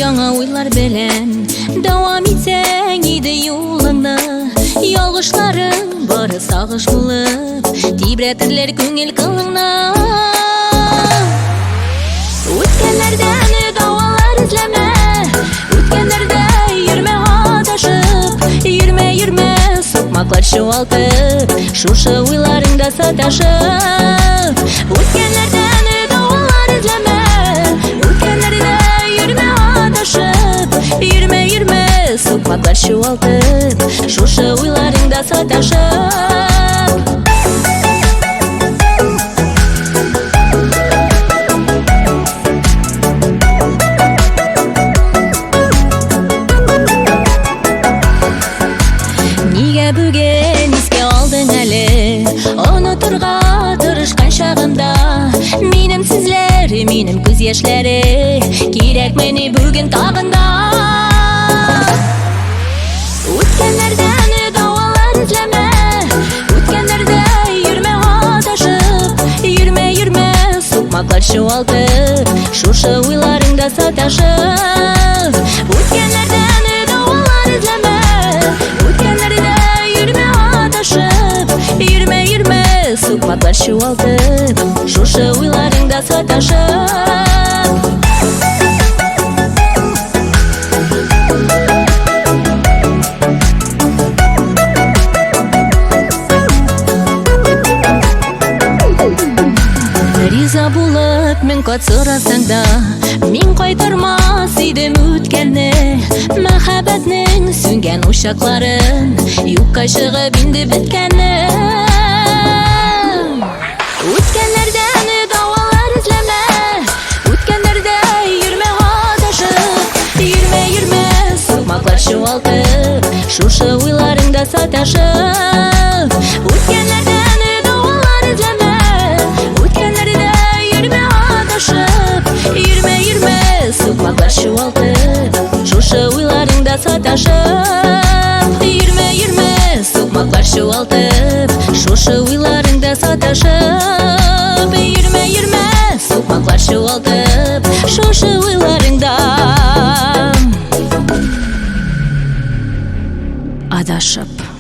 Яңа уйлар белән дәвам итсәң иде юлыңны, ялгышларың бары сагыш булып тибрәтерләр күңел кылыңны. Үткәннәрдән давалар эзләмә, үткәннәрдә йөрмә адашып, йөрмә сукмаклар чуалтып, шушы уйларыңда саташып. Үткәннәрдән давалар эзләмә, үткәннәрдә йөрмә сукмаклар чуалтып, шушы уйларыңда саташып. Нигә бүген искә алдың әле, онытырга тырышкан чагымда, минем сүзләр, минем күз яшьләре кирәкмени бүген тагында. Үткәннәрдән давалар эзләмә, үткәннәрдә йөрмә адашып, йөрмә сукмаклар чуалтып, шушы уйларыңда саташып. Үткәннәрдән давалар эзләмә, үткәннәрдә йөрмә адашып, йөрмә сукмаклар чуалтып, шушы уйларыңда саташып. Риза булып мен кат сорасаң да, мин кайтармас идем үткәнне, мәхәббәтнең сүнгән учакларын, юкка чыгып инде беткәнне. Үткәннәрдән давалар эзләмә, үткәннәрдә йөрмә адашып, йөрмә сукмаклар чуалтып, шушы уйларыңда саташып. Үткәннәрдән давалар эзләмә, үткәннәрдә йөрмә адашып, йөрмә сукмаклар чуалтып, шушы уйларыңда саташып. Йөрмә сукмаклар чуалтып, шушы уйларыңда саташып. Йөрмә сукмаклар чуалтып, шушы уйларыңда адашып.